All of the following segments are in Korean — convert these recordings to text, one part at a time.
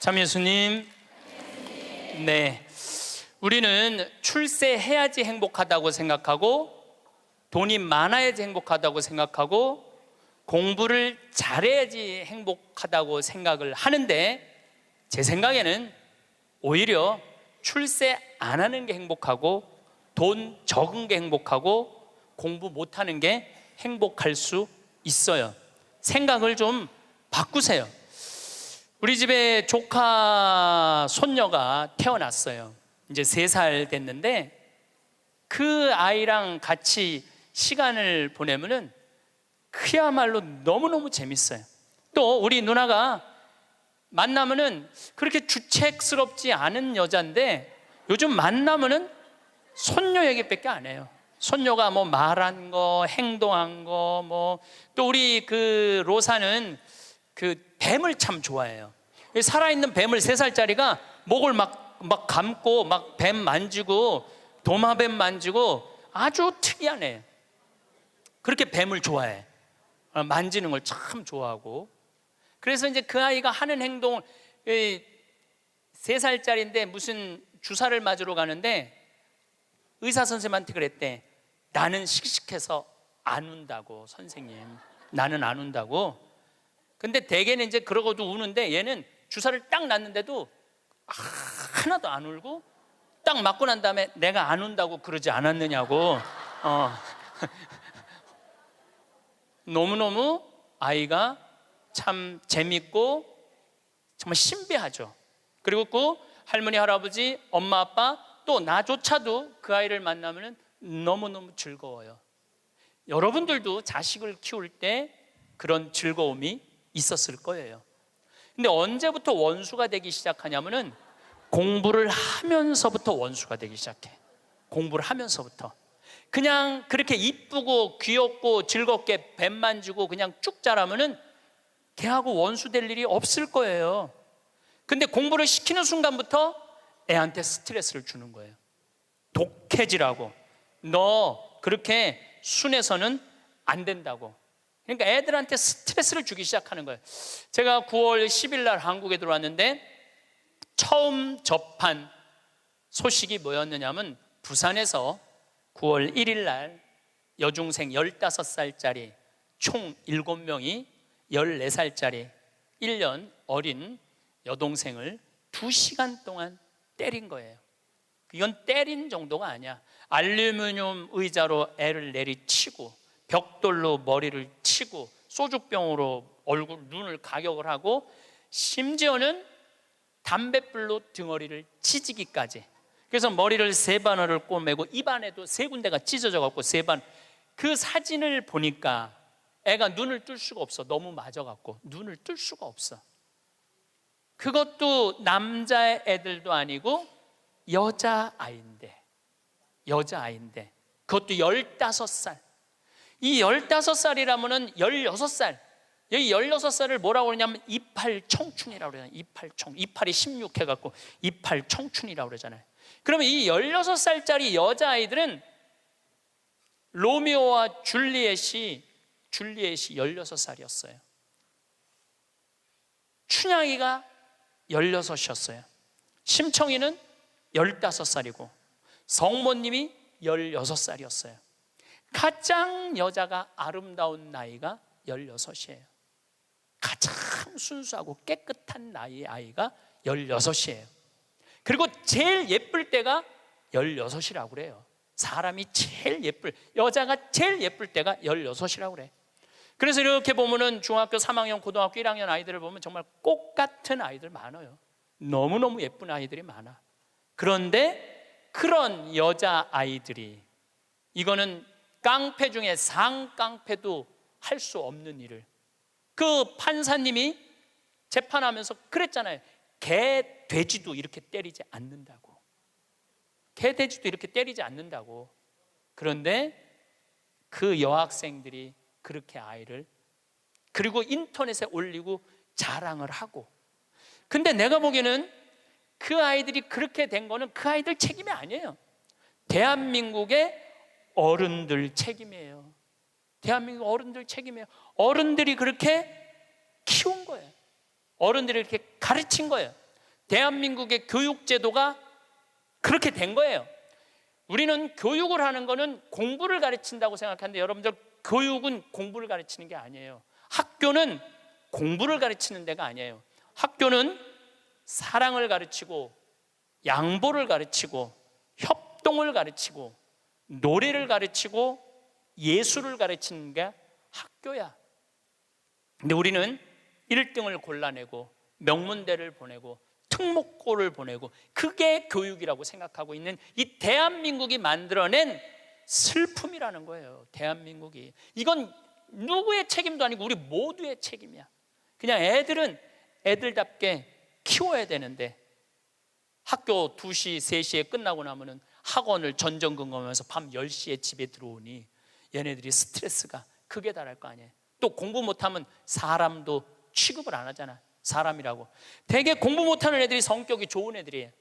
참 예수님. 네, 우리는 출세해야지 행복하다고 생각하고, 돈이 많아야지 행복하다고 생각하고, 공부를 잘해야지 행복하다고 생각을 하는데, 제 생각에는 오히려 출세 안 하는 게 행복하고, 돈 적은 게 행복하고, 공부 못하는 게 행복할 수 있어요. 생각을 좀 바꾸세요. 우리 집에 조카 손녀가 태어났어요. 이제 3살 됐는데, 그 아이랑 같이 시간을 보내면은 그야말로 너무너무 재밌어요. 또 우리 누나가 만나면은 그렇게 주책스럽지 않은 여자인데, 요즘 만나면은 손녀 얘기밖에 안 해요. 손녀가 뭐 말한 거, 행동한 거, 또 우리 그 로사는 그 뱀을 참 좋아해요. 살아있는 뱀을 3살짜리가 목을 막 감고 막 뱀 만지고, 도마뱀 만지고, 아주 특이한 애. 그렇게 뱀을 좋아해. 만지는 걸 참 좋아하고. 그래서 이제 그 아이가 하는 행동을, 3살짜리인데 무슨 주사를 맞으러 가는데 의사 선생님한테 그랬대. 나는 씩씩해서 안 운다고, 선생님. 나는 안 운다고. 근데 대개는 이제 그러고도 우는데, 얘는 주사를 딱 놨는데도 하나도 안 울고, 딱 맞고 난 다음에 내가 안 운다고 그러지 않았느냐고. 너무너무 아이가 참 재밌고 정말 신비하죠. 그리고 그 할머니, 할아버지, 엄마, 아빠, 또 나조차도 그 아이를 만나면 너무너무 즐거워요. 여러분들도 자식을 키울 때 그런 즐거움이 있었을 거예요. 근데 언제부터 원수가 되기 시작하냐면은 공부를 하면서부터 원수가 되기 시작해. 공부를 하면서부터. 그냥 그렇게 이쁘고 귀엽고 즐겁게 뱀 만지고 그냥 쭉 자라면은 걔하고 원수 될 일이 없을 거예요. 근데 공부를 시키는 순간부터 애한테 스트레스를 주는 거예요. 독해지라고. 너 그렇게 순해서는 안 된다고. 그러니까 애들한테 스트레스를 주기 시작하는 거예요. 제가 9월 10일 날 한국에 들어왔는데 처음 접한 소식이 뭐였느냐면, 부산에서 9월 1일 날 여중생 15살짜리 총 7명이 14살짜리 1년 어린 여동생을 2시간 동안 때린 거예요. 이건 때린 정도가 아니야. 알루미늄 의자로 애를 내리치고, 벽돌로 머리를 치고, 소주병으로 얼굴, 눈을 가격을 하고, 심지어는 담뱃불로 등어리를 찢기까지. 그래서 머리를 3바늘을 꼬매고 입안에도 3군데가 찢어져 갖고 3번. 그 사진을 보니까 애가 눈을 뜰 수가 없어. 너무 맞아 갖고 눈을 뜰 수가 없어. 그것도 남자 애들도 아니고 여자아이인데 그것도 15살. 이 15살이라면은 16살. 여기 16살을 뭐라고 그러냐면 이팔 청춘이라고 그러잖아요. 이팔이 16 해갖고 이팔 청춘이라고 그러잖아요. 그러면 이 16살짜리 여자아이들은 로미오와 줄리엣이 16살이었어요. 춘향이가 16이었어요. 심청이는 15살이고 성모님이 16살이었어요. 가장 여자가 아름다운 나이가 16이에요. 가장 순수하고 깨끗한 나이의 아이가 16이에요. 그리고 제일 예쁠 때가 16이라고 그래요. 사람이 제일 여자가 제일 예쁠 때가 16이라고 그래. 그래서 이렇게 보면은 중학교 3학년, 고등학교 1학년 아이들을 보면 정말 꽃 같은 아이들 많아요. 너무너무 예쁜 아이들이 많아. 그런데 그런 여자 아이들이, 이거는 깡패 중에 상깡패도 할 수 없는 일을, 그 판사님이 재판하면서 그랬잖아요. 개, 돼지도 이렇게 때리지 않는다고. 개, 돼지도 이렇게 때리지 않는다고. 그런데 그 여학생들이 그렇게 아이를, 그리고 인터넷에 올리고 자랑을 하고. 근데 내가 보기에는 그 아이들이 그렇게 된 거는 그 아이들 책임이 아니에요. 대한민국의 어른들 책임이에요. 대한민국 어른들 책임이에요. 어른들이 그렇게 키운 거예요. 어른들이 이렇게 가르친 거예요. 대한민국의 교육제도가 그렇게 된 거예요. 우리는 교육을 하는 거는 공부를 가르친다고 생각하는데 여러분들, 교육은 공부를 가르치는 게 아니에요. 학교는 공부를 가르치는 데가 아니에요. 학교는 사랑을 가르치고 양보를 가르치고 협동을 가르치고 노래를 가르치고 예술을 가르치는 게 학교야. 근데 우리는 1등을 골라내고 명문대를 보내고 특목고를 보내고 그게 교육이라고 생각하고 있는 이 대한민국이 만들어낸 슬픔이라는 거예요. 대한민국이. 이건 누구의 책임도 아니고 우리 모두의 책임이야. 그냥 애들은 애들답게 키워야 되는데 학교 2시, 3시에 끝나고 나면은 학원을 전전긍긍하면서 밤 10시에 집에 들어오니 얘네들이 스트레스가 극에 달할 거 아니에요. 또 공부 못하면 사람도 취급을 안 하잖아. 사람이라고. 되게 공부 못하는 애들이 성격이 좋은 애들이에요.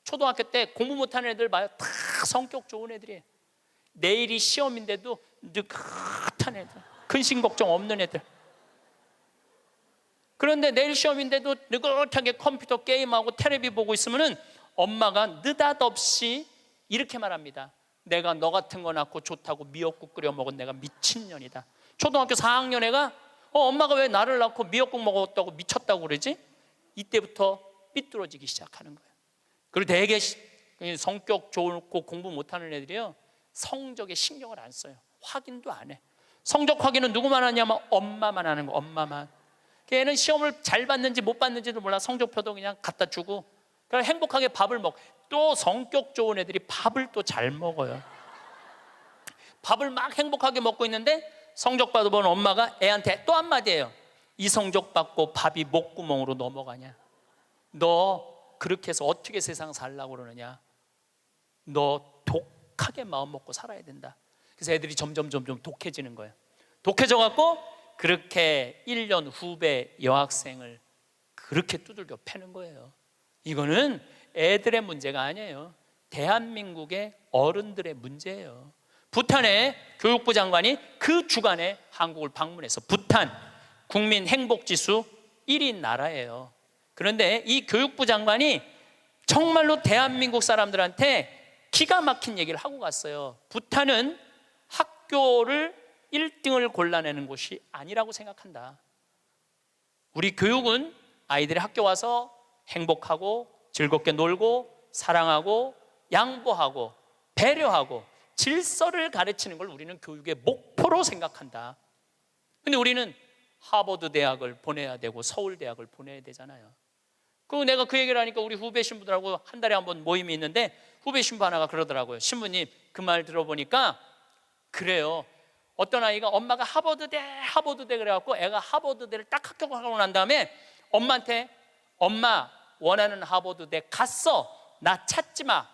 초등학교 때 공부 못하는 애들 봐요. 다 성격 좋은 애들이에요. 내일이 시험인데도 느긋한 애들, 근심 걱정 없는 애들. 그런데 내일 시험인데도 느긋하게 컴퓨터 게임하고 텔레비 보고 있으면은 엄마가 느닷없이 이렇게 말합니다. 내가 너 같은 거 낳고 좋다고 미역국 끓여 먹은 내가 미친년이다. 초등학교 4학년 애가 엄마가 왜 나를 낳고 미역국 먹었다고 미쳤다고 그러지? 이때부터 삐뚤어지기 시작하는 거예요. 그리고 되게 성격 좋고 공부 못하는 애들이요, 성적에 신경을 안 써요. 확인도 안 해. 성적 확인은 누구만 하냐면 엄마만 하는 거. 엄마만. 걔는 시험을 잘 봤는지 못 봤는지도 몰라. 성적표도 그냥 갖다 주고 그냥 행복하게 밥을 먹. 또 성격 좋은 애들이 밥을 또 잘 먹어요. 밥을 막 행복하게 먹고 있는데 성적 받아본 엄마가 애한테 또 한마디예요. 이 성적 받고 밥이 목구멍으로 넘어가냐? 너 그렇게 해서 어떻게 세상 살라고 그러느냐? 너 독하게 마음 먹고 살아야 된다. 그래서 애들이 점점 독해지는 거예요. 독해져 갖고 그렇게 1년 후배 여학생을 그렇게 두들겨 패는 거예요. 이거는 애들의 문제가 아니에요. 대한민국의 어른들의 문제예요. 부탄의 교육부 장관이 그 주간에 한국을 방문해서, 부탄 국민 행복지수 1위 나라예요. 그런데 이 교육부 장관이 정말로 대한민국 사람들한테 기가 막힌 얘기를 하고 갔어요. 부탄은 학교를 1등을 골라내는 곳이 아니라고 생각한다. 우리 교육은 아이들이 학교 와서 행복하고 즐겁게 놀고 사랑하고 양보하고 배려하고 질서를 가르치는 걸 우리는 교육의 목표로 생각한다. 근데 우리는 하버드 대학을 보내야 되고 서울 대학을 보내야 되잖아요. 내가 그 얘기를 하니까 우리 후배 신부들하고 한 달에 한 번 모임이 있는데 후배 신부 하나가 그러더라고요. 신부님, 그 말 들어보니까 그래요. 어떤 아이가 엄마가 하버드대 그래갖고 애가 하버드대를 딱 합격하고 난 다음에 엄마한테 엄마 원하는 하버드대 갔어. 나 찾지 마.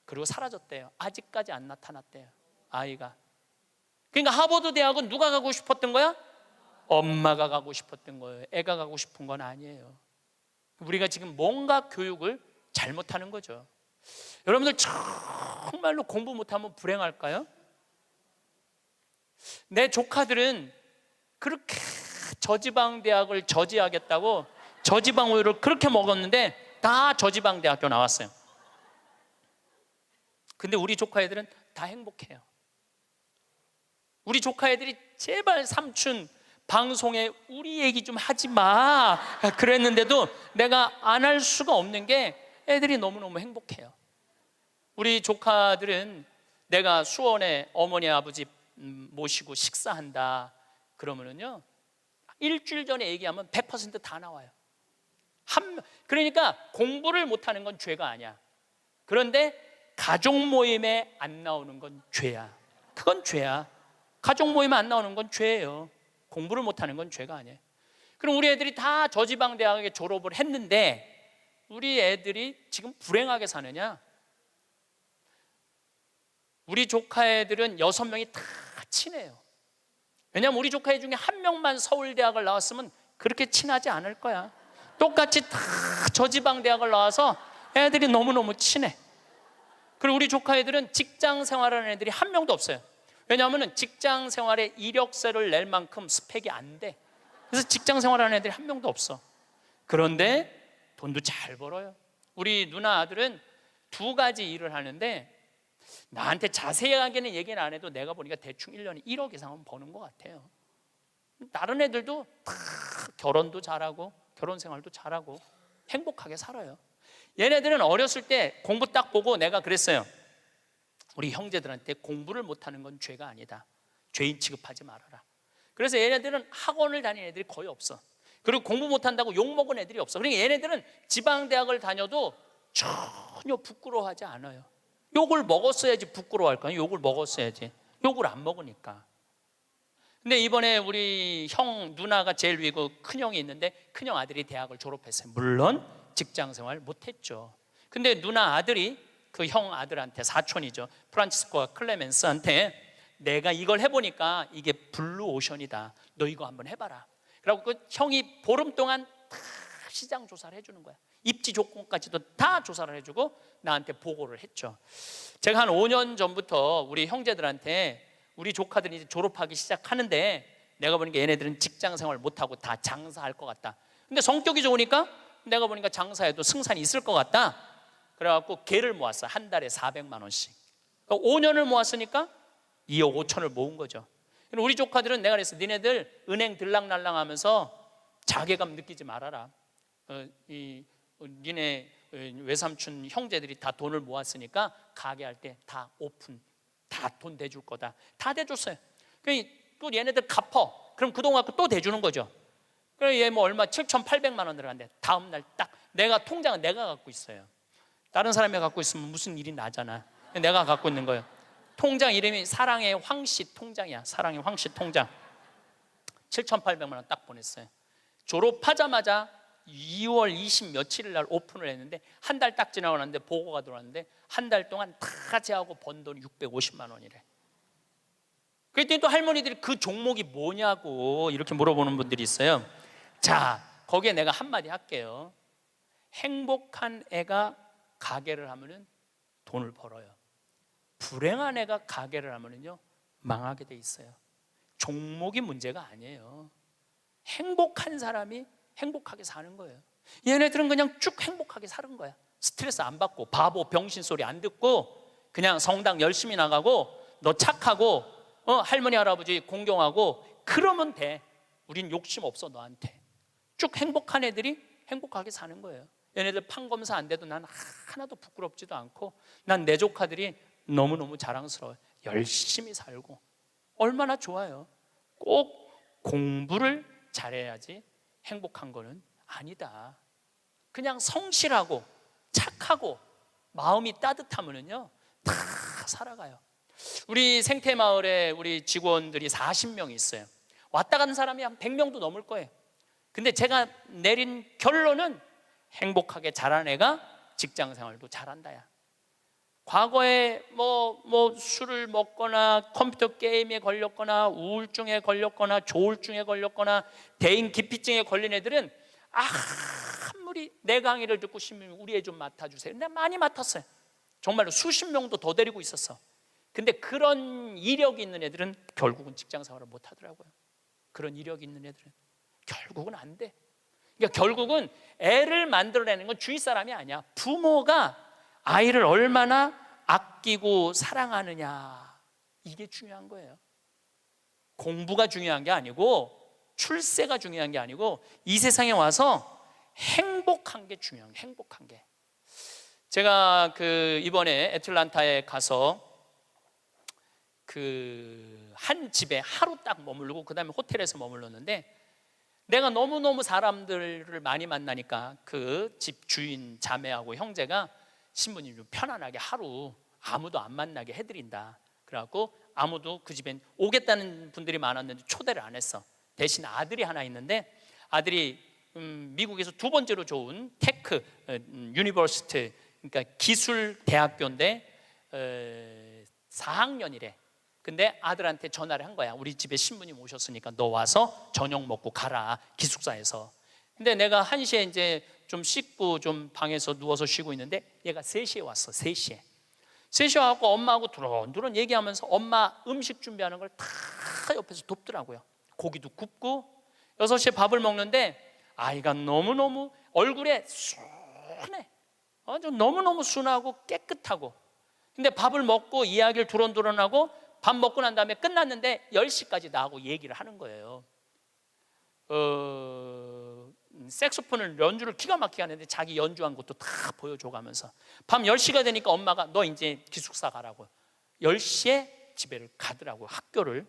그리고 사라졌대요. 아직까지 안 나타났대요. 아이가. 그러니까 하버드 대학은 누가 가고 싶었던 거야? 엄마가 가고 싶었던 거예요. 애가 가고 싶은 건 아니에요. 우리가 지금 뭔가 교육을 잘못하는 거죠. 여러분들 정말로 공부 못하면 불행할까요? 내 조카들은 그렇게 저지방 대학을 저지하겠다고 저지방 우유를 그렇게 먹었는데 다 저지방 대학교 나왔어요. 근데 우리 조카 애들은 다 행복해요. 우리 조카 애들이 제발 삼촌 방송에 우리 얘기 좀 하지 마 그랬는데도 내가 안 할 수가 없는 게 애들이 너무너무 행복해요. 우리 조카들은 내가 수원에 어머니 아버지 모시고 식사한다 그러면은요, 일주일 전에 얘기하면 100% 다 나와요. 그러니까 공부를 못하는 건 죄가 아니야. 그런데 가족 모임에 안 나오는 건 죄야. 그건 죄야. 가족 모임에 안 나오는 건 죄예요. 공부를 못하는 건 죄가 아니에요. 그럼 우리 애들이 다 저지방 대학에 졸업을 했는데 우리 애들이 지금 불행하게 사느냐? 우리 조카 애들은 6명이 다 친해요. 왜냐하면 우리 조카 애 중에 한 명만 서울대학을 나왔으면 그렇게 친하지 않을 거야. 똑같이 다 저지방 대학을 나와서 애들이 너무너무 친해. 그리고 우리 조카 애들은 직장 생활하는 애들이 한 명도 없어요. 왜냐하면 직장 생활에 이력서를 낼 만큼 스펙이 안 돼. 그래서 직장 생활하는 애들이 한 명도 없어. 그런데 돈도 잘 벌어요. 우리 누나 아들은 두 가지 일을 하는데 나한테 자세하게는 얘기는 안 해도 내가 보니까 대충 1년에 1억 이상은 버는 것 같아요. 다른 애들도 다 결혼도 잘하고 결혼 생활도 잘하고 행복하게 살아요. 얘네들은 어렸을 때 공부 딱 보고 내가 그랬어요. 우리 형제들한테 공부를 못하는 건 죄가 아니다. 죄인 취급하지 말아라. 그래서 얘네들은 학원을 다니는 애들이 거의 없어. 그리고 공부 못한다고 욕먹은 애들이 없어. 그러니까 얘네들은 지방대학을 다녀도 전혀 부끄러워하지 않아요. 욕을 먹었어야지 부끄러워할까요? 욕을 먹었어야지. 욕을 안 먹으니까. 근데 이번에 우리 형 누나가 제일 위고 큰형이 있는데 큰형 아들이 대학을 졸업했어요. 물론 직장생활 못했죠. 근데 누나 아들이 그 형 아들한테, 사촌이죠, 프란치스코와 클레멘스한테 내가 이걸 해보니까 이게 블루오션이다, 너 이거 한번 해봐라. 그리고 그 형이 보름 동안 다 시장 조사를 해주는 거야. 입지 조건까지도 다 조사를 해주고 나한테 보고를 했죠. 제가 한 5년 전부터 우리 형제들한테 우리 조카들이 이제 졸업하기 시작하는데 내가 보니까 얘네들은 직장 생활 못하고 다 장사할 것 같다. 근데 성격이 좋으니까 내가 보니까 장사해도 승산이 있을 것 같다. 그래갖고 개를 모았어. 한 달에 400만 원씩. 그러니까 5년을 모았으니까 2억 5천을 모은 거죠. 우리 조카들은 내가 그랬어. 니네들 은행 들락날락 하면서 자괴감 느끼지 말아라. 니네 외삼촌 형제들이 다 돈을 모았으니까 가게 할 때 다 오픈, 다 돈 대줄 거다. 다 대줬어요. 또 얘네들 갚어. 그럼 그동안 또 대주는 거죠. 그래 얘 뭐 얼마 7,800만 원 들어간대. 다음 날 딱 내가 통장은 내가 갖고 있어요. 다른 사람이 갖고 있으면 무슨 일이 나잖아. 내가 갖고 있는 거예요. 통장 이름이 사랑의 황씨 통장이야. 사랑의 황씨 통장. 7,800만 원 딱 보냈어요. 졸업하자마자 2월 20 며칠 날 오픈을 했는데 한 달 딱 지나고 났는데 보고가 들어왔는데 한 달 동안 다 제하고 번 돈이 650만 원이래. 그랬더니 또 할머니들이 그 종목이 뭐냐고 이렇게 물어보는 분들이 있어요. 자, 거기에 내가 한마디 할게요. 행복한 애가 가게를 하면은 돈을 벌어요. 불행한 애가 가게를 하면은요 망하게 돼 있어요. 종목이 문제가 아니에요. 행복한 사람이 행복하게 사는 거예요. 얘네들은 그냥 쭉 행복하게 사는 거야. 스트레스 안 받고 바보 병신 소리 안 듣고 그냥 성당 열심히 나가고 너 착하고 할머니 할아버지 공경하고 그러면 돼. 우린 욕심 없어 너한테. 쭉 행복한 애들이 행복하게 사는 거예요. 얘네들 판검사 안 돼도 난 하나도 부끄럽지도 않고 난 내 조카들이 너무너무 자랑스러워요. 열심히 살고 얼마나 좋아요. 꼭 공부를 잘해야지 행복한 거는 아니다. 그냥 성실하고 착하고 마음이 따뜻하면은요 다 살아가요. 우리 생태마을에 우리 직원들이 40명이 있어요. 왔다 가는 사람이 한 100명도 넘을 거예요. 근데 제가 내린 결론은 행복하게 자란 애가 직장 생활도 잘한다야. 과거에 뭐 술을 먹거나 컴퓨터 게임에 걸렸거나 우울증에 걸렸거나 조울증에 걸렸거나 대인 기피증에 걸린 애들은 아무리 내 강의를 듣고 싶으면 우리 애 좀 맡아주세요. 내가 많이 맡았어요. 정말로 수십 명도 더 데리고 있었어. 근데 그런 이력이 있는 애들은 결국은 직장 생활을 못 하더라고요. 그런 이력이 있는 애들은 결국은 안 돼. 그러니까 결국은 애를 만들어내는 건 주위 사람이 아니야. 부모가 아이를 얼마나 아끼고 사랑하느냐, 이게 중요한 거예요. 공부가 중요한 게 아니고 출세가 중요한 게 아니고 이 세상에 와서 행복한 게 중요한 게, 행복한 게. 제가 이번에 애틀란타에 가서 한 집에 하루 딱 머물고 그 다음에 호텔에서 머물렀는데 내가 너무너무 사람들을 많이 만나니까 그 집 주인 자매하고 형제가 신부님 좀 편안하게 하루 아무도 안 만나게 해드린다. 그래갖고 아무도 그 집엔 오겠다는 분들이 많았는데 초대를 안 했어. 대신 아들이 하나 있는데 아들이 미국에서 두 번째로 좋은 테크 유니버시티, 그러니까 기술 대학교인데 4학년이래. 근데 아들한테 전화를 한 거야. 우리 집에 신부님 오셨으니까 너 와서 저녁 먹고 가라, 기숙사에서. 근데 내가 1시에 이제 좀 씻고 좀 방에서 누워서 쉬고 있는데 얘가 3시에 왔어. 3시에 와갖고 엄마하고 두런두런 얘기하면서 엄마 음식 준비하는 걸 다 옆에서 돕더라고요. 고기도 굽고 6시에 밥을 먹는데 아이가 너무너무 얼굴에 순해. 너무너무 순하고 깨끗하고. 근데 밥을 먹고 이야기를 두런두런하고 밥 먹고 난 다음에 끝났는데 10시까지 나하고 얘기를 하는 거예요. 색소폰을 연주를 기가 막히게 하는데 자기 연주한 것도 다 보여줘가면서 밤 10시가 되니까 엄마가 너 이제 기숙사 가라고 10시에 집에를 가더라고요. 학교를.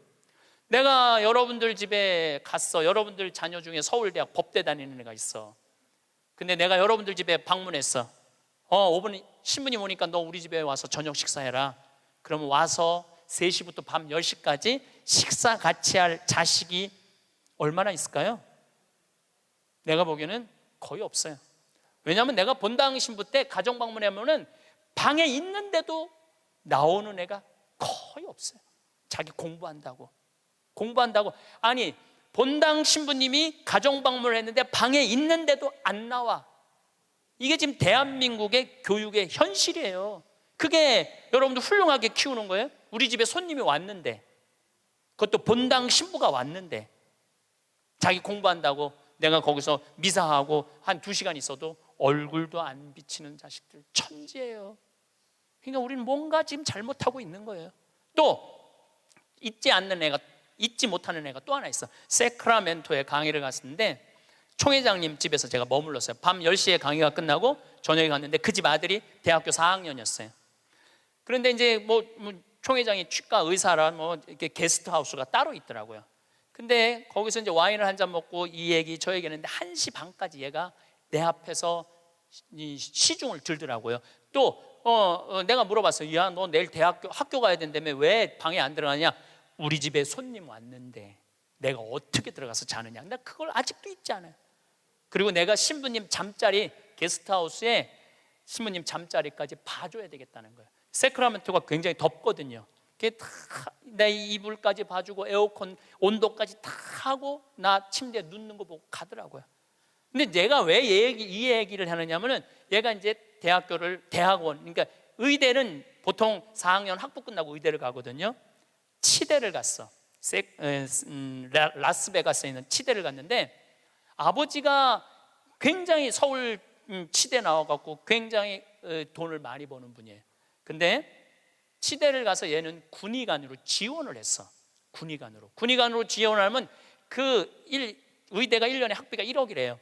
내가 여러분들 집에 갔어. 여러분들 자녀 중에 서울대학 법대 다니는 애가 있어. 근데 내가 여러분들 집에 방문했어. 5분 신부님 오니까 너 우리 집에 와서 저녁 식사해라. 그러면 와서 3시부터 밤 10시까지 식사 같이 할 자식이 얼마나 있을까요? 내가 보기에는 거의 없어요. 왜냐하면 내가 본당 신부 때 가정 방문하면은 방에 있는데도 나오는 애가 거의 없어요. 자기 공부한다고. 아니 본당 신부님이 가정 방문을 했는데 방에 있는데도 안 나와. 이게 지금 대한민국의 교육의 현실이에요. 그게 여러분들 훌륭하게 키우는 거예요? 우리 집에 손님이 왔는데, 그것도 본당 신부가 왔는데 자기 공부한다고 내가 거기서 미사하고 한 2시간 있어도 얼굴도 안 비치는 자식들 천지예요. 그러니까 우리는 뭔가 지금 잘못하고 있는 거예요. 또 잊지 못하는 애가 또 하나 있어. 세크라멘토에 강의를 갔었는데 총회장님 집에서 제가 머물렀어요. 밤 10시에 강의가 끝나고 저녁에 갔는데 그 집 아들이 대학교 4학년이었어요. 그런데 이제 뭐 총회장이 치과 의사라 이렇게 게스트하우스가 따로 있더라고요. 근데 거기서 이제 와인을 한 잔 먹고 이 얘기 저 얘기 했는데 1시 반까지 얘가 내 앞에서 시중을 들더라고요. 또 내가 물어봤어요. 야, 너 내일 학교 가야 된다며 왜 방에 안 들어가냐? 우리 집에 손님 왔는데 내가 어떻게 들어가서 자느냐. 나 그걸 아직도 잊지 않아요. 그리고 내가 신부님 잠자리 게스트하우스에 신부님 잠자리까지 봐줘야 되겠다는 거예요. 세크라멘토가 굉장히 덥거든요. 내 이불까지 봐주고 에어컨 온도까지 다 하고 나 침대에 눕는 거 보고 가더라고요. 근데 내가 왜 이 얘기를 하느냐면은 얘가 이제 대학원, 그러니까 의대는 보통 4학년 학부 끝나고 의대를 가거든요. 치대를 갔어. 라스베가스에 있는 치대를 갔는데 아버지가 굉장히 서울 치대 나와갖고 굉장히 돈을 많이 버는 분이에요. 근데 치대를 가서 얘는 군의관으로 지원을 했어. 군의관으로 지원하면 의대가 1년에 학비가 1억이래요.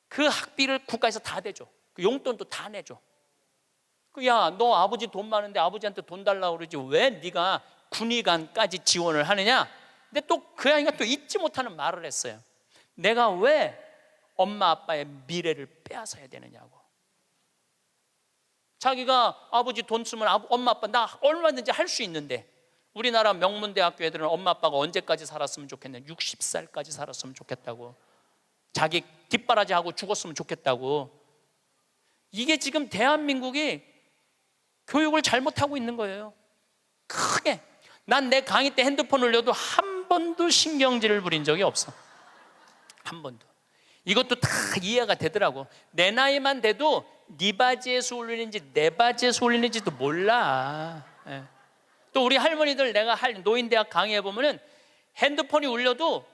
그 학비를 국가에서 다 대줘. 그 용돈도 다 내줘. 야, 너 아버지 돈 많은데 아버지한테 돈 달라고 그러지 왜 네가 군의관까지 지원을 하느냐? 근데 또 그 아이가 또 잊지 못하는 말을 했어요. 내가 왜 엄마 아빠의 미래를 빼앗아야 되느냐고. 자기가 아버지 돈 쓰면 엄마 아빠 나 얼마든지 할 수 있는데 우리나라 명문대학교 애들은 엄마 아빠가 언제까지 살았으면 좋겠냐? 60살까지 살았으면 좋겠다고. 자기 뒷바라지하고 죽었으면 좋겠다고. 이게 지금 대한민국이 교육을 잘못하고 있는 거예요. 크게. 난 내 강의 때 핸드폰 올려도 한 번도 신경질을 부린 적이 없어. 한 번도. 이것도 다 이해가 되더라고. 내 나이만 돼도 네 바지에서 올리는지 내 바지에서 올리는지도 몰라. 예. 또 우리 할머니들 내가 노인대학 강의해 보면은 핸드폰이 울려도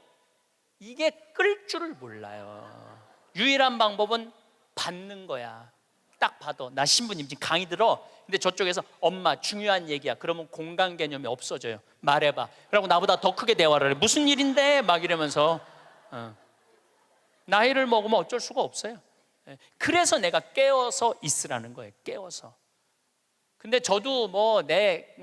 이게 끌 줄을 몰라요. 유일한 방법은 받는 거야. 딱 봐도 나 신부님 지금 강의 들어. 근데 저쪽에서 엄마 중요한 얘기야. 그러면 공간 개념이 없어져요. 말해봐. 그러고 나보다 더 크게 대화를 해. 무슨 일인데? 막 이러면서 나이를 먹으면 어쩔 수가 없어요. 그래서 내가 깨어서 있으라는 거예요. 깨어서. 근데 저도 뭐 내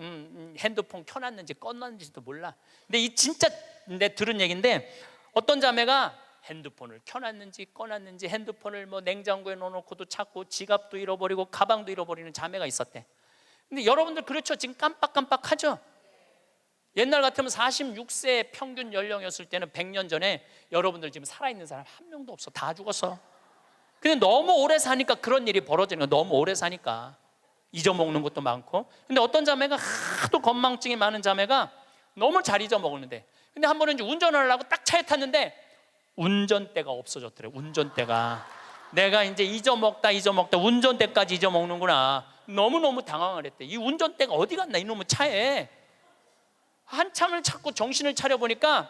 핸드폰 켜놨는지 꺼놨는지도 몰라. 근데 이 진짜 내 들은 얘기인데 어떤 자매가 핸드폰을 켜놨는지 꺼놨는지 핸드폰을 뭐 냉장고에 넣어놓고도 찾고 지갑도 잃어버리고 가방도 잃어버리는 자매가 있었대. 근데 여러분들 그렇죠? 지금 깜빡깜빡하죠? 옛날 같으면 46세 평균 연령이었을 때는 100년 전에 여러분들 지금 살아있는 사람 한 명도 없어. 다 죽었어. 근데 너무 오래 사니까 그런 일이 벌어지는 거야. 너무 오래 사니까 잊어먹는 것도 많고. 근데 어떤 자매가 하도 건망증이 많은 자매가 너무 잘 잊어먹는데, 근데 한 번은 이제 운전을 하려고 딱 차에 탔는데 운전대가 없어졌더래. 운전대가. 내가 이제 잊어먹다 운전대까지 잊어먹는구나. 너무너무 당황을 했대. 이 운전대가 어디 갔나 이놈의 차에. 한참을 찾고 정신을 차려보니까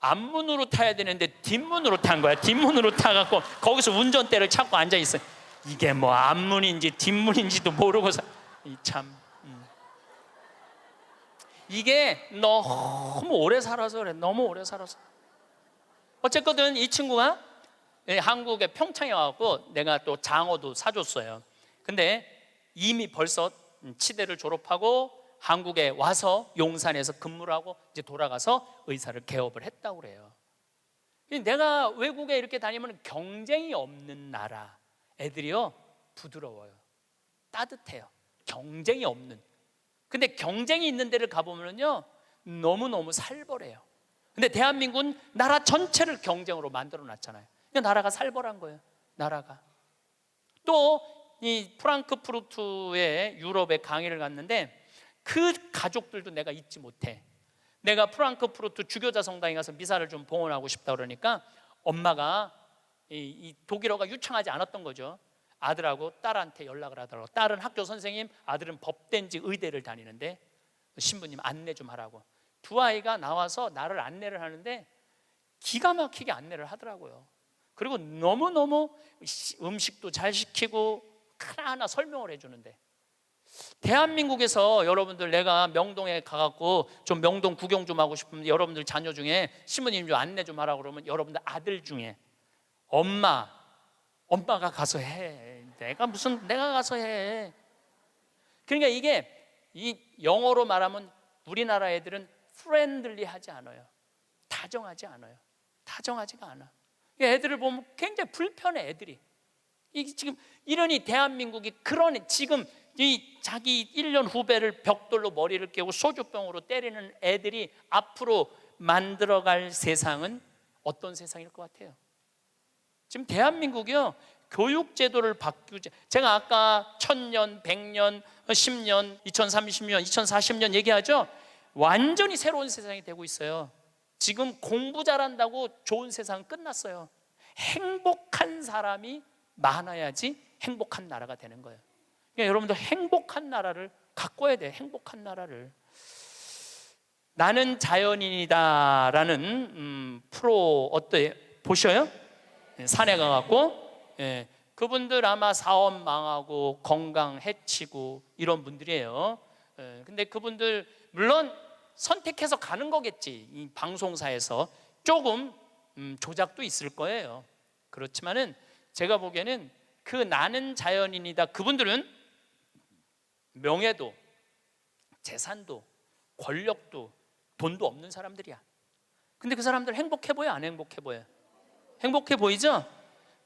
앞문으로 타야 되는데 뒷문으로 탄 거야. 뒷문으로 타갖고 거기서 운전대를 찾고 앉아있어요. 이게 뭐 앞문인지 뒷문인지도 모르고서 참 이게 너무 오래 살아서 그래. 너무 오래 살아서. 어쨌거든 이 친구가 한국에 평창에 와갖고 내가 또 장어도 사줬어요. 근데 이미 벌써 치대를 졸업하고 한국에 와서 용산에서 근무를 하고 이제 돌아가서 의사를 개업을 했다고 그래요. 내가 외국에 이렇게 다니면 경쟁이 없는 나라 애들이요 부드러워요, 따뜻해요. 경쟁이 없는. 근데 경쟁이 있는 데를 가보면요 너무너무 살벌해요. 근데 대한민국은 나라 전체를 경쟁으로 만들어 놨잖아요. 그냥 나라가 살벌한 거예요. 나라가. 또 이 프랑크푸르트에 유럽에 강의를 갔는데 그 가족들도 내가 잊지 못해. 내가 프랑크푸르트 주교자 성당에 가서 미사를 좀 봉헌하고 싶다 그러니까 엄마가 이 독일어가 유창하지 않았던 거죠. 아들하고 딸한테 연락을 하더라고. 딸은 학교 선생님, 아들은 법대인지 의대를 다니는데 신부님 안내 좀 하라고. 두 아이가 나와서 나를 안내를 하는데 기가 막히게 안내를 하더라고요. 그리고 너무너무 음식도 잘 시키고 하나하나 설명을 해주는데, 대한민국에서 여러분들 내가 명동에 가갖고 좀 명동 구경 좀 하고 싶으면 여러분들 자녀 중에 신부님 좀 안내 좀 하라고 그러면 여러분들 아들 중에 엄마가 가서 해. 내가 가서 해. 그러니까 이게 이 영어로 말하면 우리나라 애들은 프렌들리하지 않아요. 다정하지 않아요. 다정하지가 않아. 애들을 보면 굉장히 불편해. 애들이 이게 지금 이러니 대한민국이 그런 지금 이 자기 1년 후배를 벽돌로 머리를 깨고 소주병으로 때리는 애들이 앞으로 만들어갈 세상은 어떤 세상일 것 같아요? 지금 대한민국이요 교육제도를 바꾸지. 제가 아까 1000년, 100년, 10년, 2030년, 2040년 얘기하죠. 완전히 새로운 세상이 되고 있어요. 지금 공부 잘한다고 좋은 세상은 끝났어요. 행복한 사람이 많아야지 행복한 나라가 되는 거예요. 그러니까 여러분들 행복한 나라를 가꿔야 돼. 행복한 나라를. 나는 자연인이다 라는 프로 어때요? 보셔요? 산에 가갖고 그분들 아마 사업 망하고 건강 해치고 이런 분들이에요. 근데 그분들 물론 선택해서 가는 거겠지. 이 방송사에서 조금 조작도 있을 거예요. 그렇지만은 제가 보기에는 그 나는 자연인이다 그분들은 명예도 재산도 권력도 돈도 없는 사람들이야. 근데 그 사람들 행복해 보여? 안 행복해 보여? 행복해 보이죠?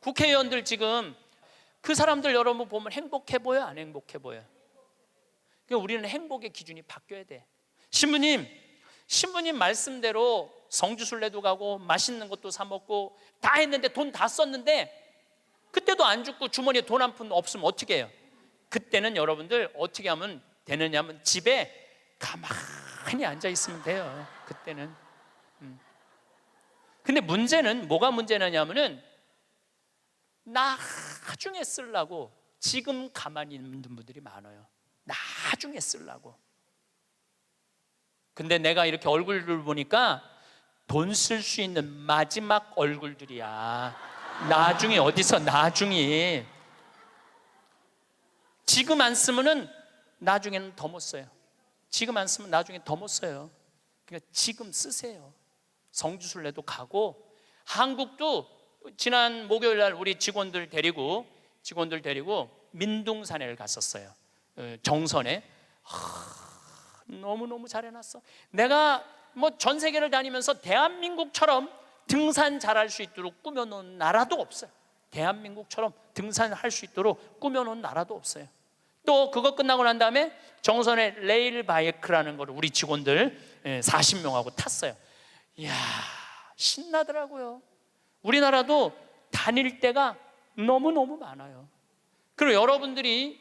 국회의원들 지금 그 사람들 여러분 보면 행복해 보여? 안 행복해 보여? 그러니까 우리는 행복의 기준이 바뀌어야 돼. 신부님 말씀대로 성지순례도 가고 맛있는 것도 사 먹고 다 했는데 돈 다 썼는데 그때도 안 죽고 주머니에 돈 한 푼 없으면 어떻게 해요? 그때는 여러분들 어떻게 하면 되느냐면 집에 가만히 앉아 있으면 돼요. 그때는. 근데 문제는 뭐가 문제냐면은 나중에 쓰려고 지금 가만히 있는 분들이 많아요. 나중에 쓰려고. 근데 내가 이렇게 얼굴을 보니까 돈 쓸 수 있는 마지막 얼굴들이야. 나중에 어디서 나중에. 지금 안 쓰면은 나중에는 더 못 써요. 지금 안 쓰면 나중에 더 못 써요. 그러니까 지금 쓰세요. 성지순례도 가고 한국도 지난 목요일 날 우리 직원들 데리고 민둥산에를 갔었어요. 정선에. 너무너무 잘 해놨어. 내가 뭐 전 세계를 다니면서 대한민국처럼 등산 잘할 수 있도록 꾸며놓은 나라도 없어요. 대한민국처럼 등산할 수 있도록 꾸며놓은 나라도 없어요. 또 그거 끝나고 난 다음에 정선에 레일 바이크라는 거를 우리 직원들 40명하고 탔어요. 이야, 신나더라고요. 우리나라도 다닐 때가 너무너무 많아요. 그리고 여러분들이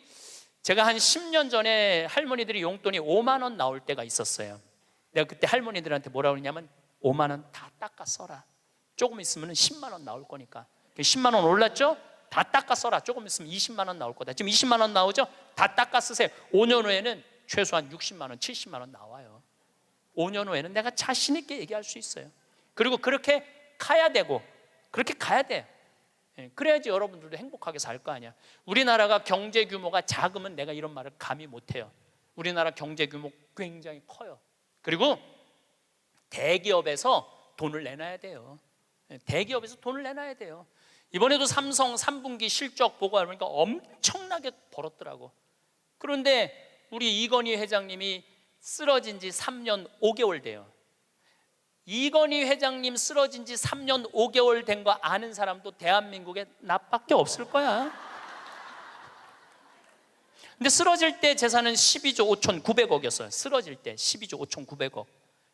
제가 한 10년 전에 할머니들이 용돈이 5만 원 나올 때가 있었어요. 내가 그때 할머니들한테 뭐라고 그러냐면 5만 원 다 닦아 써라. 조금 있으면 10만 원 나올 거니까. 10만 원 올랐죠? 다 닦아 써라. 조금 있으면 20만 원 나올 거다. 지금 20만 원 나오죠? 다 닦아 쓰세요. 5년 후에는 최소한 60만 원, 70만 원 나와요. 5년 후에는 내가 자신 있게 얘기할 수 있어요. 그리고 그렇게 가야 되고 그렇게 가야 돼. 그래야지 여러분들도 행복하게 살 거 아니야. 우리나라가 경제 규모가 작으면 내가 이런 말을 감히 못해요. 우리나라 경제 규모 굉장히 커요. 그리고 대기업에서 돈을 내놔야 돼요. 대기업에서 돈을 내놔야 돼요. 이번에도 삼성 3분기 실적 보고하니까 그러니까 엄청나게 벌었더라고. 그런데 우리 이건희 회장님이 쓰러진 지 3년 5개월 돼요. 이건희 회장님 쓰러진 지 3년 5개월 된 거 아는 사람도 대한민국에 나밖에 없을 거야. 근데 쓰러질 때 재산은 12조 5,900억이었어요. 쓰러질 때 12조 5,900억.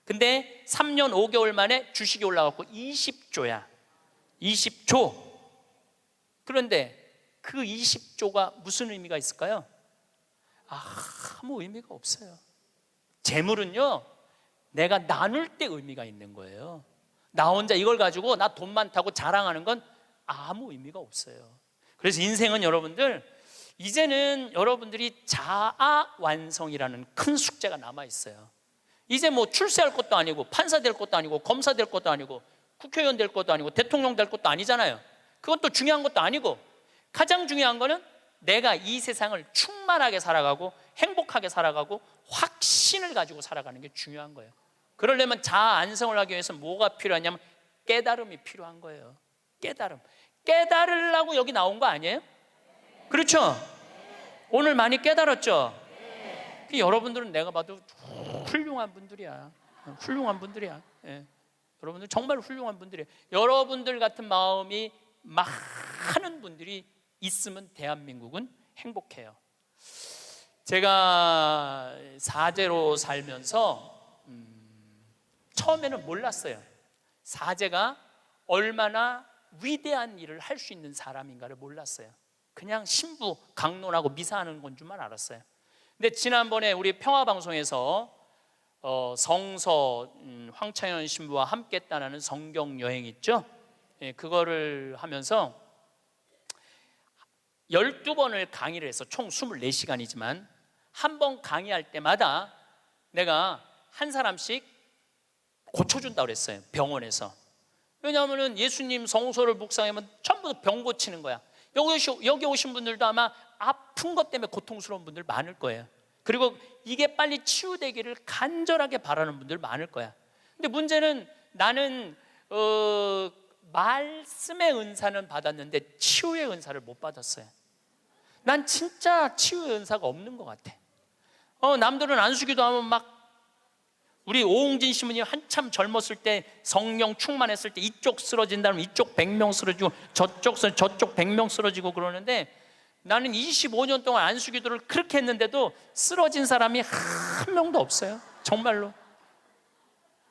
근데 3년 5개월 만에 주식이 올라갔고 20조야. 20조. 그런데 그 20조가 무슨 의미가 있을까요? 아무 의미가 없어요. 재물은요, 내가 나눌 때 의미가 있는 거예요. 나 혼자 이걸 가지고 나 돈 많다고 자랑하는 건 아무 의미가 없어요. 그래서 인생은 여러분들, 이제는 여러분들이 자아 완성이라는 큰 숙제가 남아 있어요. 이제 뭐 출세할 것도 아니고 판사 될 것도 아니고 검사 될 것도 아니고 국회의원 될 것도 아니고 대통령 될 것도 아니잖아요. 그건 또 중요한 것도 아니고, 가장 중요한 거는 내가 이 세상을 충만하게 살아가고 행복하게 살아가고 확신을 가지고 살아가는 게 중요한 거예요. 그러려면 자아 안성을 하기 위해서 뭐가 필요하냐면 깨달음이 필요한 거예요. 깨달음. 깨달으려고 여기 나온 거 아니에요? 그렇죠? 오늘 많이 깨달았죠? 여러분들은 내가 봐도 훌륭한 분들이야. 훌륭한 분들이야. 예. 여러분들 정말 훌륭한 분들이에요. 여러분들 같은 마음이 많은 분들이 있으면 대한민국은 행복해요. 제가 사제로 살면서 처음에는 몰랐어요. 사제가 얼마나 위대한 일을 할 수 있는 사람인가를 몰랐어요. 그냥 신부 강론하고 미사하는 건 줄만 알았어요. 근데 지난번에 우리 평화방송에서 성서 황창현 신부와 함께 떠나는 성경 여행 있죠? 예, 그거를 하면서 12번을 강의를 해서 총 24시간이지만 한 번 강의할 때마다 내가 한 사람씩 고쳐준다고 그랬어요. 병원에서. 왜냐하면 예수님 성서를 묵상하면 전부 병 고치는 거야. 여기 오신 분들도 아마 아픈 것 때문에 고통스러운 분들 많을 거예요. 그리고 이게 빨리 치유되기를 간절하게 바라는 분들 많을 거야. 근데 문제는 나는 말씀의 은사는 받았는데 치유의 은사를 못 받았어요. 난 진짜 치유의 은사가 없는 것 같아. 남들은 안수기도 하면 막, 우리 오홍진 신부님 한참 젊었을 때 성령 충만했을 때 이쪽 쓰러진다면 이쪽 100명 쓰러지고 저쪽 100명 쓰러지고 그러는데, 나는 25년 동안 안수기도를 그렇게 했는데도 쓰러진 사람이 한 명도 없어요. 정말로.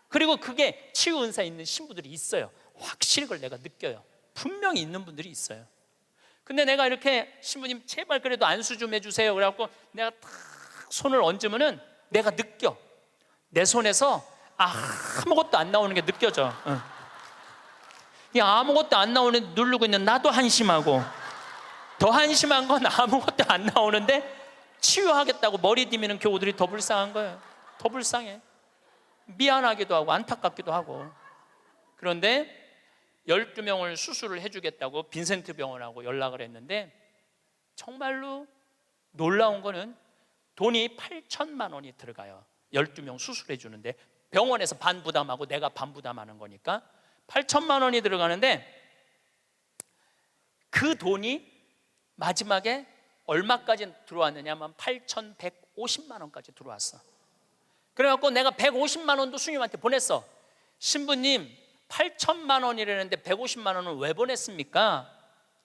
그리고 그게 치유 은사 있는 신부들이 있어요. 확실히 그걸 내가 느껴요. 분명히 있는 분들이 있어요. 근데 내가 이렇게 신부님 제발 그래도 안수 좀 해주세요 그래갖고 내가 탁 손을 얹으면은 내가 느껴. 내 손에서 아무것도 안 나오는 게 느껴져. 이 아무것도 안 나오는 누르고 있는 나도 한심하고, 더 한심한 건 아무것도 안 나오는데 치유하겠다고 머리 디미는 교우들이 더 불쌍한 거예요. 더 불쌍해. 미안하기도 하고 안타깝기도 하고. 그런데 12명을 수술을 해주겠다고 빈센트 병원하고 연락을 했는데, 정말로 놀라운 거는 돈이 8천만 원이 들어가요. 12명 수술해 주는데 병원에서 반 부담하고 내가 반 부담하는 거니까 8천만 원이 들어가는데, 그 돈이 마지막에 얼마까지 들어왔느냐 하면 8,150만 원까지 들어왔어. 그래갖고 내가 150만 원도 스님한테 보냈어. 신부님 8천만 원이라는데 150만 원은 왜 보냈습니까?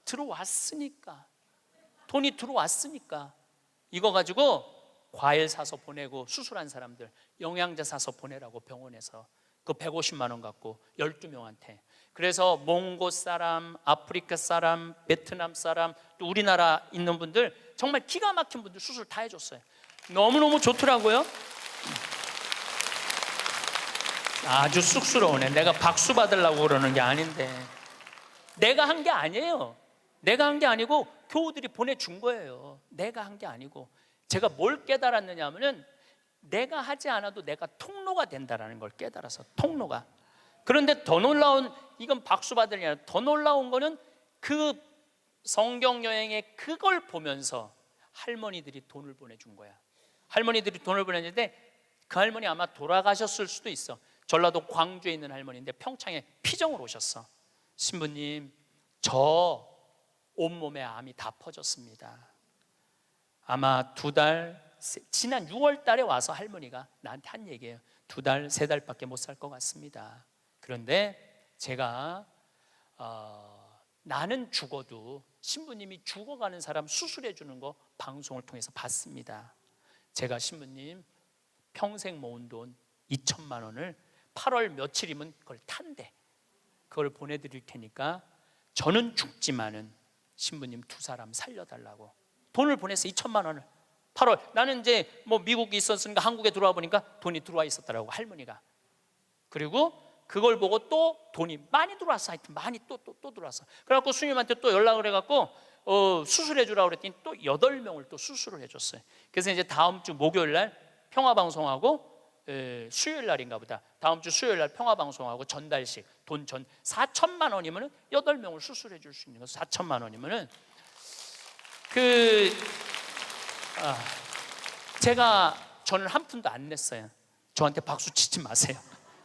들어왔으니까. 돈이 들어왔으니까. 이거 가지고 과일 사서 보내고, 수술한 사람들 영양제 사서 보내라고 병원에서 그 150만 원 갖고 12명한테. 그래서 몽고 사람, 아프리카 사람, 베트남 사람, 또 우리나라 있는 분들 정말 기가 막힌 분들 수술 다 해줬어요. 너무너무 좋더라고요. 아주 쑥스러우네. 내가 박수 받으려고 그러는 게 아닌데. 내가 한 게 아니에요. 내가 한 게 아니고 교우들이 보내준 거예요. 내가 한 게 아니고. 제가 뭘 깨달았느냐 하면은 내가 하지 않아도 내가 통로가 된다는 걸 깨달아서. 통로가. 그런데 더 놀라운, 이건 박수 받을 일 아니라 더 놀라운 거는 그 성경 여행에 그걸 보면서 할머니들이 돈을 보내준 거야. 할머니들이 돈을 보냈는데 그 할머니 아마 돌아가셨을 수도 있어. 전라도 광주에 있는 할머니인데 평창에 피정을 오셨어. 신부님, 저 온몸에 암이 다 퍼졌습니다. 아마 지난 6월 달에 와서 할머니가 나한테 한 얘기예요. 2달, 3달밖에 못 살 것 같습니다. 그런데 제가 나는 죽어도 신부님이 죽어가는 사람 수술해 주는 거 방송을 통해서 봤습니다. 제가 신부님 평생 모은 돈 2천만 원을 8월 며칠이면 그걸 탄대. 그걸 보내드릴 테니까 저는 죽지만은 신부님 2사람 살려달라고 돈을 보냈어. 2천만 원을 8월. 나는 이제 뭐 미국에 있었으니까 한국에 들어와 보니까 돈이 들어와 있었더라고, 할머니가. 그리고 그걸 보고 또 돈이 많이 들어왔어. 하여튼 많이 또 들어왔어. 그래갖고 수님한테 또 연락을 해갖고 수술해 주라고 그랬더니 또 8명을 또 수술을 해줬어요. 그래서 이제 다음 주 목요일 날 평화방송하고 수요일 날인가 보다. 다음 주 수요일 날 평화방송하고 전달식 돈 4천만 원이면은 8명을 수술해 줄 수 있는 거. 4천만 원이면은 저는 한 푼도 안 냈어요. 저한테 박수 치지 마세요.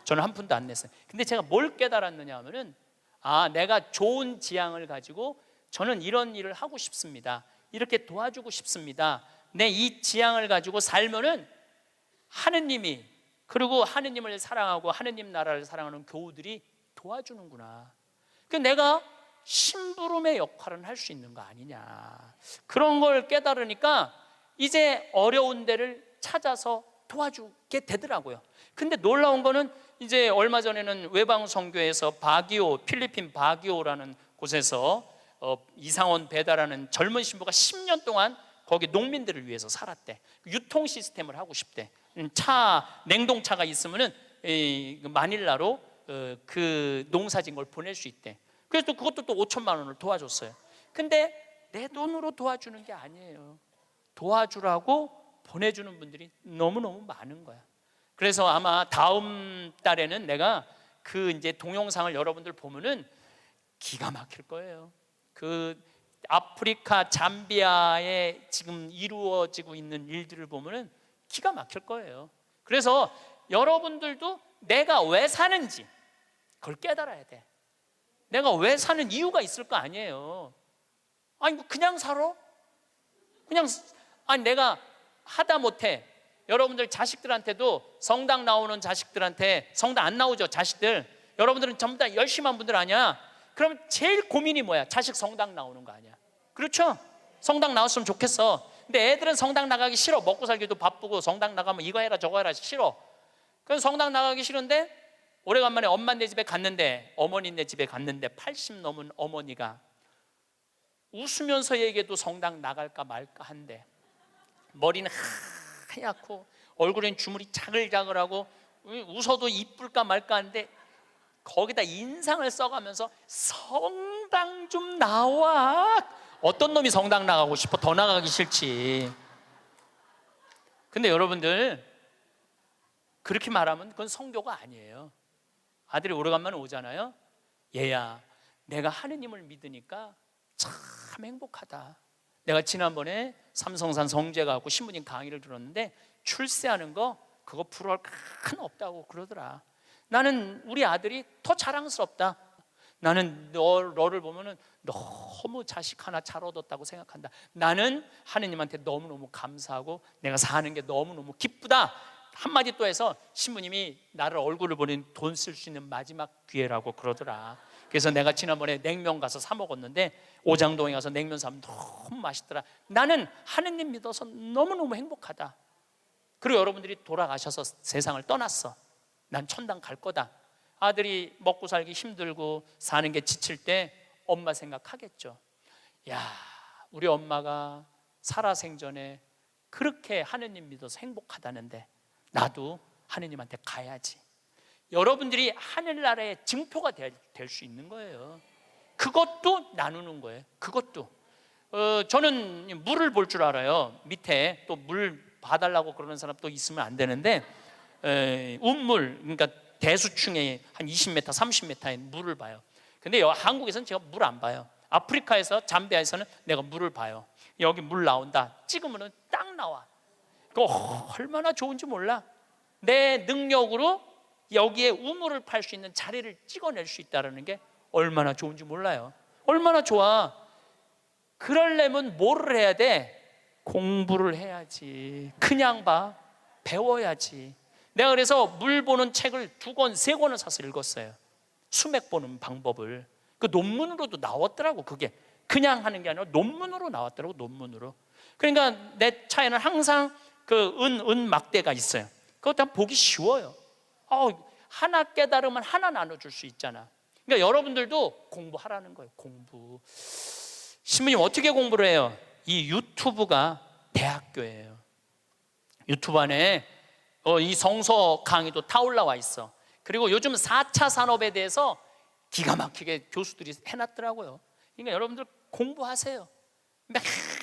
저는 한 푼도 안 냈어요. 근데 제가 뭘 깨달았느냐 하면은 내가 좋은 지향을 가지고 저는 이런 일을 하고 싶습니다. 이렇게 도와주고 싶습니다. 내 이 지향을 가지고 살면은 하느님이, 그리고 하느님을 사랑하고 하느님 나라를 사랑하는 교우들이 도와주는구나. 내가 심부름의 역할은 할 수 있는 거 아니냐, 그런 걸 깨달으니까 이제 어려운 데를 찾아서 도와주게 되더라고요. 근데 놀라운 거는 이제 얼마 전에는 외방선교에서 필리핀 바기오라는 곳에서 이상원 배다라는 젊은 신부가 10년 동안 거기 농민들을 위해서 살았대. 유통 시스템을 하고 싶대. 냉동차가 있으면은 마닐라로 그 농사진 걸 보낼 수 있대. 그래서 그것도 또 5천만 원을 도와줬어요. 근데 내 돈으로 도와주는 게 아니에요. 도와주라고 보내주는 분들이 너무너무 많은 거야. 그래서 아마 다음 달에는 내가 그 이제 동영상을 여러분들 보면은 기가 막힐 거예요. 그 아프리카 잠비아에 지금 이루어지고 있는 일들을 보면은 기가 막힐 거예요. 그래서 여러분들도 내가 왜 사는지 그걸 깨달아야 돼. 내가 왜 사는 이유가 있을 거 아니에요. 그냥 살아? 내가 하다 못해. 여러분들 자식들한테도 성당 나오는 자식들한테, 성당 안 나오죠 자식들, 여러분들은 전부 다 열심히 한 분들 아니야. 그럼 제일 고민이 뭐야? 자식 성당 나오는 거 아니야. 그렇죠? 성당 나왔으면 좋겠어. 근데 애들은 성당 나가기 싫어. 먹고 살기도 바쁘고 성당 나가면 이거 해라 저거 해라 싫어. 그래서 성당 나가기 싫은데 오래간만에 엄마네 집에 갔는데, 어머니네 집에 갔는데 80 넘은 어머니가 웃으면서 얘기해도 성당 나갈까 말까 한데, 머리는 하얗고 얼굴엔 주물이 자글자글하고 웃어도 이쁠까 말까 한데 거기다 인상을 써가면서 성당 좀 나와. 어떤 놈이 성당 나가고 싶어? 더 나가기 싫지. 근데 여러분들 그렇게 말하면 그건 성교가 아니에요. 아들이 오래간만에 오잖아요. 얘야, 내가 하느님을 믿으니까 참 행복하다. 내가 지난번에 삼성산 성제 가고 신부님 강의를 들었는데 출세하는 거 그거 부러울 큰 없다고 그러더라. 나는 우리 아들이 더 자랑스럽다. 나는 너를 보면은 너무 자식 하나 잘 얻었다고 생각한다. 나는 하느님한테 너무너무 감사하고 내가 사는 게 너무너무 기쁘다. 한마디 또 해서 신부님이 나를 얼굴을 보는 돈 쓸 수 있는 마지막 기회라고 그러더라. 그래서 내가 지난번에 냉면 가서 사 먹었는데 오장동에 가서 냉면 사면 너무 맛있더라. 나는 하느님 믿어서 너무너무 행복하다. 그리고 여러분들이 돌아가셔서 세상을 떠났어. 난 천당 갈 거다. 아들이 먹고 살기 힘들고 사는 게 지칠 때 엄마 생각하겠죠. 야, 우리 엄마가 살아생전에 그렇게 하느님 믿어서 행복하다는데 나도 하느님한테 가야지. 여러분들이 하늘나라의 증표가 될 수 있는 거예요. 그것도 나누는 거예요. 그것도 저는 물을 볼 줄 알아요. 밑에 또 물 봐달라고 그러는 사람 또 있으면 안 되는데 운물, 그러니까 대수층에 한 20m, 30m의 물을 봐요. 근데 한국에서는 제가 물 안 봐요. 아프리카에서 잠비아에서는 내가 물을 봐요. 여기 물 나온다 찍으면 딱 나와. 그거 얼마나 좋은지 몰라. 내 능력으로 여기에 우물을 팔 수 있는 자리를 찍어낼 수 있다는 게 얼마나 좋은지 몰라요. 얼마나 좋아. 그러려면 뭐를 해야 돼? 공부를 해야지. 그냥 봐. 배워야지. 내가 그래서 물 보는 책을 2권, 3권을 사서 읽었어요. 수맥 보는 방법을. 그 논문으로도 나왔더라고. 그게 그냥 하는 게 아니라 논문으로 나왔더라고. 논문으로. 그러니까 내 차에는 항상 그 은 막대가 있어요. 그것도 보기 쉬워요. 하나 깨달으면 하나 나눠줄 수 있잖아. 그러니까 여러분들도 공부하라는 거예요. 공부. 신부님 어떻게 공부를 해요? 이 유튜브가 대학교예요. 유튜브 안에 이 성서 강의도 다 올라와 있어. 그리고 요즘 4차 산업에 대해서 기가 막히게 교수들이 해놨더라고요. 그러니까 여러분들 공부하세요.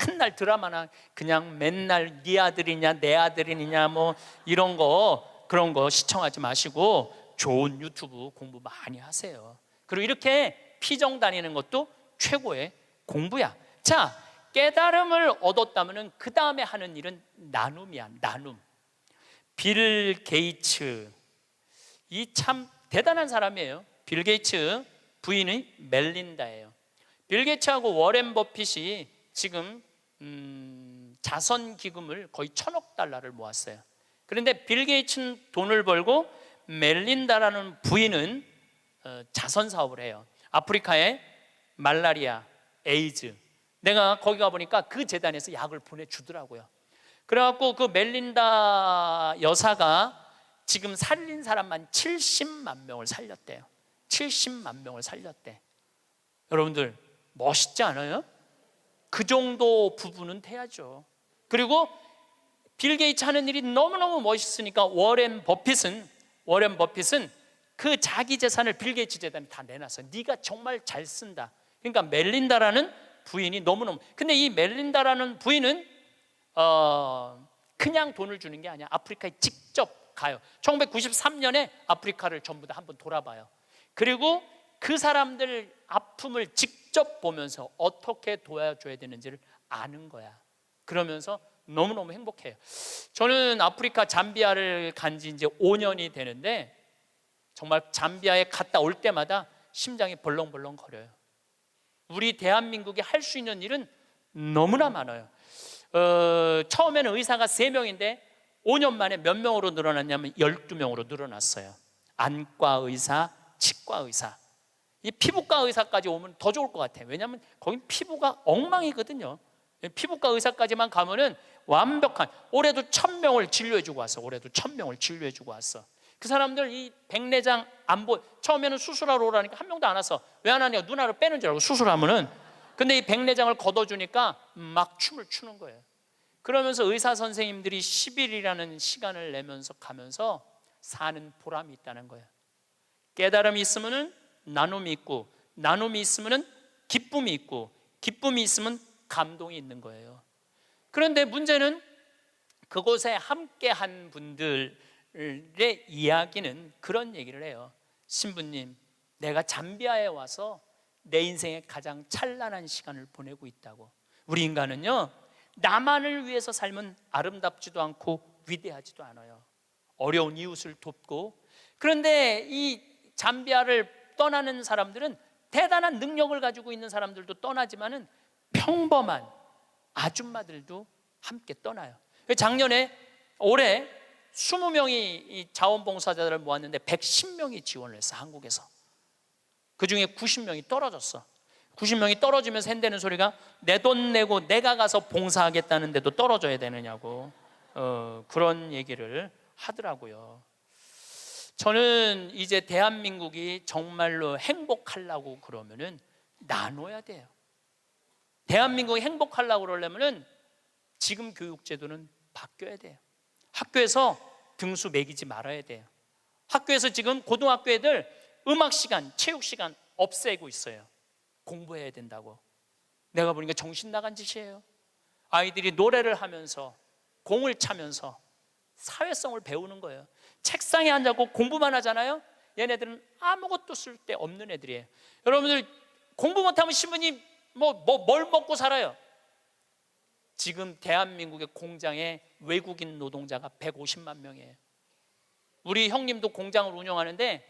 맨날 드라마나 그냥 맨날 네 아들이냐 내 아들이냐 뭐 이런 거 그런 거 시청하지 마시고 좋은 유튜브 공부 많이 하세요. 그리고 이렇게 피정 다니는 것도 최고의 공부야. 자, 깨달음을 얻었다면 그 다음에 하는 일은 나눔이야. 나눔. 빌 게이츠, 이 참 대단한 사람이에요. 빌 게이츠 부인이 멜린다예요. 빌 게이츠하고 워렌 버핏이 지금 자선 기금을 거의 1,000억 달러를 모았어요. 그런데 빌 게이츠는 돈을 벌고 멜린다라는 부인은 자선 사업을 해요. 아프리카에 말라리아, 에이즈, 내가 거기 가보니까 그 재단에서 약을 보내주더라고요. 그래갖고 그 멜린다 여사가 지금 살린 사람만 70만 명을 살렸대요. 70만 명을 살렸대. 여러분들 멋있지 않아요? 그 정도 부분은 돼야죠. 그리고 빌 게이츠 하는 일이 너무너무 멋있으니까 워렌 버핏은 그 자기 재산을 빌 게이츠 재단에 다 내놨어요. 네가 정말 잘 쓴다. 그러니까 멜린다라는 부인이 너무너무, 근데 이 멜린다라는 부인은 그냥 돈을 주는 게 아니야. 아프리카에 직접 가요. 1993년에 아프리카를 전부 다 한번 돌아봐요. 그리고 그 사람들 아픔을 직접 보면서 어떻게 도와줘야 되는지를 아는 거야. 그러면서 너무너무 행복해요. 저는 아프리카 잠비아를 간 지 이제 5년이 되는데 정말 잠비아에 갔다 올 때마다 심장이 벌렁벌렁 거려요. 우리 대한민국이 할 수 있는 일은 너무나 많아요. 처음에는 의사가 3명인데 5년 만에 몇 명으로 늘어났냐면 12명으로 늘어났어요. 안과 의사, 치과 의사. 이 피부과 의사까지 오면 더 좋을 것 같아요. 왜냐하면 거긴 피부가 엉망이거든요. 피부과 의사까지만 가면은 완벽한, 올해도 1,000명을 진료해주고 왔어. 올해도 1,000명을 진료해주고 왔어. 그 사람들 이 백내장 안 보, 처음에는 수술하러 오라니까 한 명도 안 왔어. 왜 안 하냐? 눈알을 빼는 줄 알고 수술하면은. 근데 이 백내장을 걷어주니까 막 춤을 추는 거예요. 그러면서 의사 선생님들이 10일이라는 시간을 내면서 가면서 사는 보람이 있다는 거예요. 깨달음이 있으면은 나눔이 있고, 나눔이 있으면은 기쁨이 있고, 기쁨이 있으면 감동이 있는 거예요. 그런데 문제는 그곳에 함께한 분들의 이야기는 그런 얘기를 해요. 신부님, 내가 잠비아에 와서 내 인생의 가장 찬란한 시간을 보내고 있다고. 우리 인간은요, 나만을 위해서 살면 아름답지도 않고 위대하지도 않아요. 어려운 이웃을 돕고. 그런데 이 잠비아를 떠나는 사람들은 대단한 능력을 가지고 있는 사람들도 떠나지만은 평범한 아줌마들도 함께 떠나요. 올해 20명이 자원봉사자들을 모았는데 110명이 지원을 했어. 한국에서. 그중에 90명이 떨어졌어. 90명이 떨어지면서 한다는 소리가 내 돈 내고 내가 가서 봉사하겠다는데도 떨어져야 되느냐고 그런 얘기를 하더라고요. 저는 이제 대한민국이 정말로 행복하려고 그러면은 나눠야 돼요. 대한민국이 행복하려고 그러려면은 지금 교육제도는 바뀌어야 돼요. 학교에서 등수 매기지 말아야 돼요. 학교에서 지금 고등학교 애들 음악 시간, 체육 시간 없애고 있어요. 공부해야 된다고. 내가 보니까 정신 나간 짓이에요. 아이들이 노래를 하면서 공을 차면서 사회성을 배우는 거예요. 책상에 앉아고 공부만 하잖아요. 얘네들은 아무것도 쓸 데 없는 애들이에요. 여러분들 공부 못하면 신부님 뭘 먹고 살아요? 지금 대한민국의 공장에 외국인 노동자가 150만 명이에요. 우리 형님도 공장을 운영하는데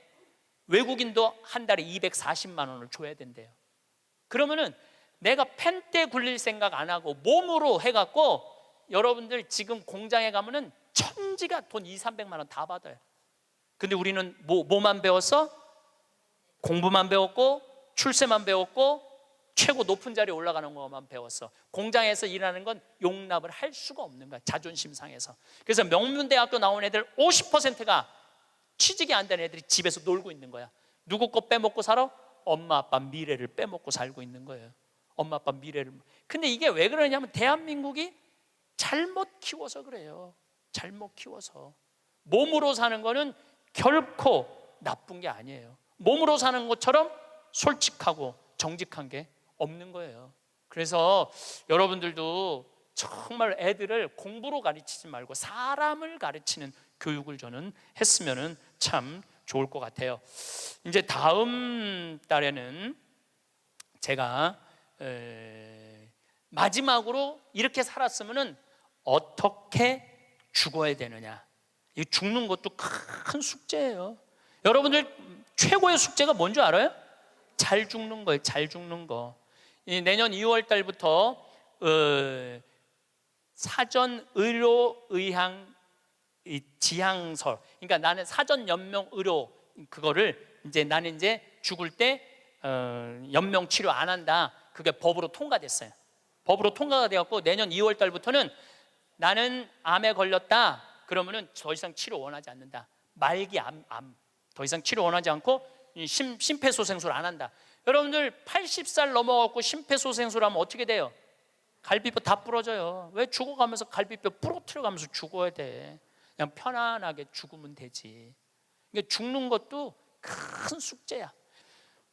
외국인도 한 달에 240만 원을 줘야 된대요. 그러면은 내가 펜대 굴릴 생각 안 하고 몸으로 해갖고, 여러분들 지금 공장에 가면은 천지가 돈 200~300만 원 다 받아요. 근데 우리는 뭐만 배웠어? 공부만 배웠고 출세만 배웠고 최고 높은 자리에 올라가는 것만 배웠어. 공장에서 일하는 건 용납을 할 수가 없는 거야, 자존심 상해서. 그래서 명문대학교 나온 애들 50%가 취직이 안 된 애들이 집에서 놀고 있는 거야. 누구 거 빼먹고 살아? 엄마 아빠 미래를 빼먹고 살고 있는 거예요. 엄마 아빠 미래를. 근데 이게 왜 그러냐면 대한민국이 잘못 키워서 그래요. 잘못 키워서. 몸으로 사는 거는 결코 나쁜 게 아니에요. 몸으로 사는 것처럼 솔직하고 정직한 게 없는 거예요. 그래서 여러분들도 정말 애들을 공부로 가르치지 말고 사람을 가르치는 교육을 저는 했으면 참 좋을 것 같아요. 이제 다음 달에는 제가 마지막으로 이렇게 살았으면 어떻게 죽어야 되느냐. 이 죽는 것도 큰 숙제예요. 여러분들 최고의 숙제가 뭔지 알아요? 잘 죽는 거예요. 잘 죽는 거. 내년 2월 달부터 사전 의료 의학 지향서, 그러니까 나는 사전 연명 의료, 그거를 이제 나는 이제 죽을 때 연명 치료 안 한다. 그게 법으로 통과됐어요. 법으로 통과가 되었고, 내년 2월 달부터는 나는 암에 걸렸다 그러면은 더 이상 치료 원하지 않는다. 말기 암 더 이상 치료 원하지 않고 심폐소생술 안 한다. 여러분들 80살 넘어갖고 심폐소생술 하면 어떻게 돼요? 갈비뼈 다 부러져요. 왜 죽어가면서 갈비뼈 부러뜨려가면서 죽어야 돼? 그냥 편안하게 죽으면 되지. 그러니까 죽는 것도 큰 숙제야.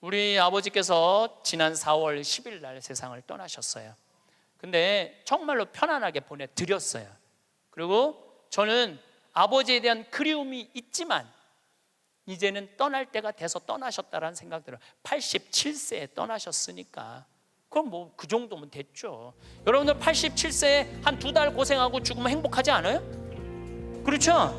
우리 아버지께서 지난 4월 10일 날 세상을 떠나셨어요. 근데 정말로 편안하게 보내드렸어요. 그리고 저는 아버지에 대한 그리움이 있지만 이제는 떠날 때가 돼서 떠나셨다라는 생각 들어요. 87세에 떠나셨으니까 그럼 뭐 그 정도면 됐죠. 여러분들 87세에 한 2달 고생하고 죽으면 행복하지 않아요? 그렇죠?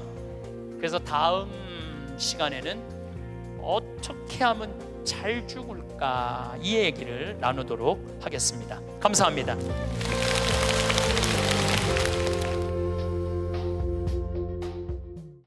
그래서 다음 시간에는 어떻게 하면 잘 죽을까, 이 얘기를 나누도록 하겠습니다. 감사합니다.